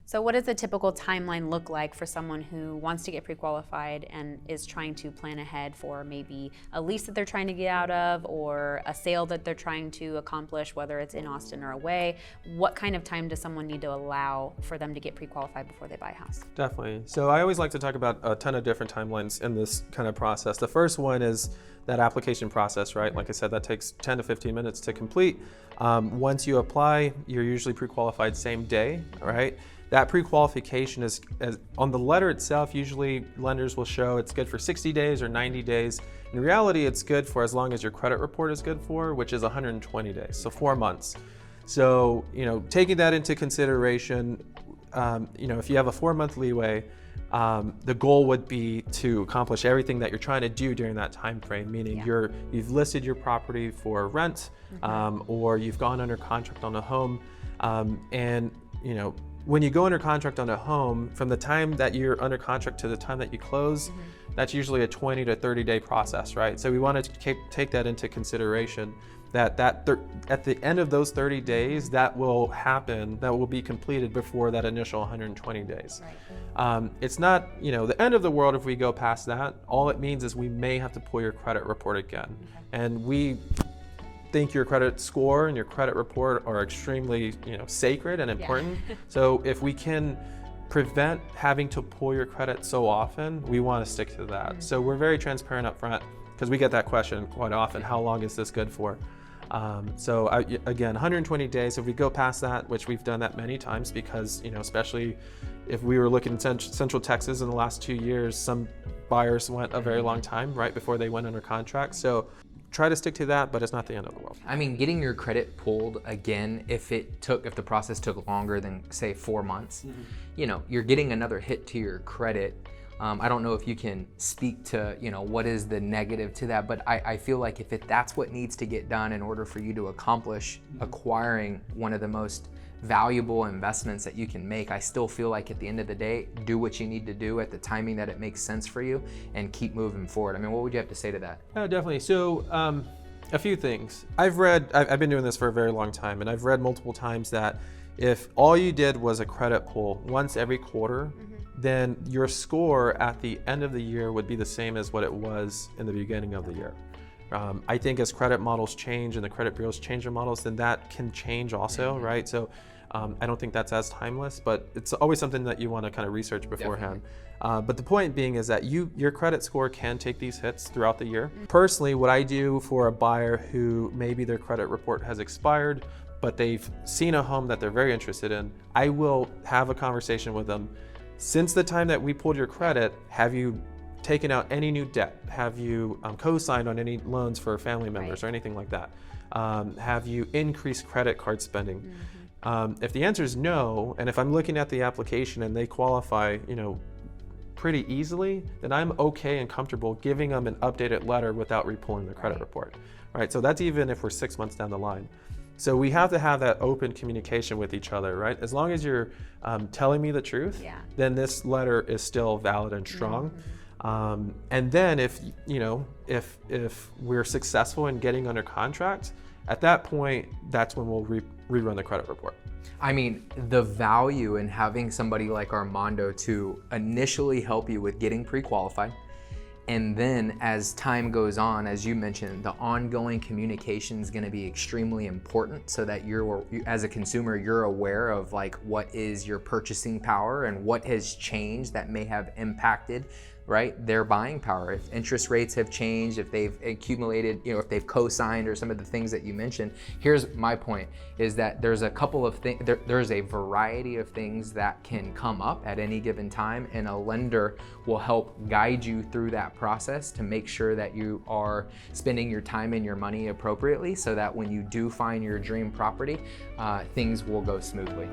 So what does a typical timeline look like for someone who wants to get pre-qualified and is trying to plan ahead for maybe a lease that they're trying to get out of or a sale that they're trying to accomplish, whether it's in Austin or away? What kind of time does someone need to allow for them to get pre-qualified before they buy a house? Definitely. So I always like to talk about a ton of different timelines in this kind of process. The first one is that application process, right? Like I said, that takes 10 to 15 minutes to complete. Once you apply, you're usually pre-qualified same day, right? That pre-qualification is on the letter itself, usually lenders will show it's good for 60 days or 90 days. In reality, it's good for as long as your credit report is good for, which is 120 days, so 4 months. So, taking that into consideration, if you have a 4-month leeway, the goal would be to accomplish everything that you're trying to do during that time frame, meaning you've listed your property for rent, or you've gone under contract on a home, and when you go under contract on a home, from the time that you're under contract to the time that you close, that's usually a 20 to 30 day process, right? So we want to take that into consideration, that at the end of those 30 days, that will happen, that will be completed before that initial 120 days. Right. It's not, the end of the world if we go past that. All it means is we may have to pull your credit report again. Okay. And we think your credit score and your credit report are extremely, sacred and important. Yeah. So if we can prevent having to pull your credit so often, we want to stick to that. So we're very transparent up front because we get that question quite often, how long is this good for? Again, 120 days, if we go past that, which we've done that many times because, especially if we were looking in Central Texas in the last 2 years, some buyers went a very long time right before they went under contract. So try to stick to that, but it's not the end of the world. I mean, getting your credit pulled again, if the process took longer than say 4 months, you're getting another hit to your credit. I don't know if you can speak to, what is the negative to that, but I feel like if that's what needs to get done in order for you to accomplish acquiring one of the most valuable investments that you can make, I still feel like at the end of the day, do what you need to do at the timing that it makes sense for you and keep moving forward. I mean, what would you have to say to that? Oh, definitely. So a few things. I've been doing this for a very long time, and I've read multiple times that if all you did was a credit pull once every quarter, then your score at the end of the year would be the same as what it was in the beginning of the year. I think as credit models change and the credit bureaus change their models, then that can change also, right? So I don't think that's as timeless, but it's always something that you want to kind of research beforehand. But the point being is that your credit score can take these hits throughout the year. Personally, what I do for a buyer who maybe their credit report has expired, but they've seen a home that they're very interested in, I will have a conversation with them. Since the time that we pulled your credit, have you taken out any new debt? Have you co-signed on any loans for family members or anything like that? Have you increased credit card spending? If the answer is no, and if I'm looking at the application and they qualify, pretty easily, then I'm okay and comfortable giving them an updated letter without repulling the credit report, right? So that's even if we're 6 months down the line. So we have to have that open communication with each other, right? As long as you're telling me the truth, then this letter is still valid and strong. And then if we're successful in getting under contract, at that point, that's when we'll rerun the credit report. I mean, the value in having somebody like Armando to initially help you with getting pre-qualified, and then as time goes on, as you mentioned, the ongoing communication is going to be extremely important so that you're, as a consumer, you're aware of like what is your purchasing power and what has changed that may have impacted, right, their buying power. If interest rates have changed, if they've accumulated, if they've co-signed or some of the things that you mentioned. Here's my point, is that there's a couple of things, there's a variety of things that can come up at any given time, and a lender will help guide you through that process to make sure that you are spending your time and your money appropriately so that when you do find your dream property, things will go smoothly.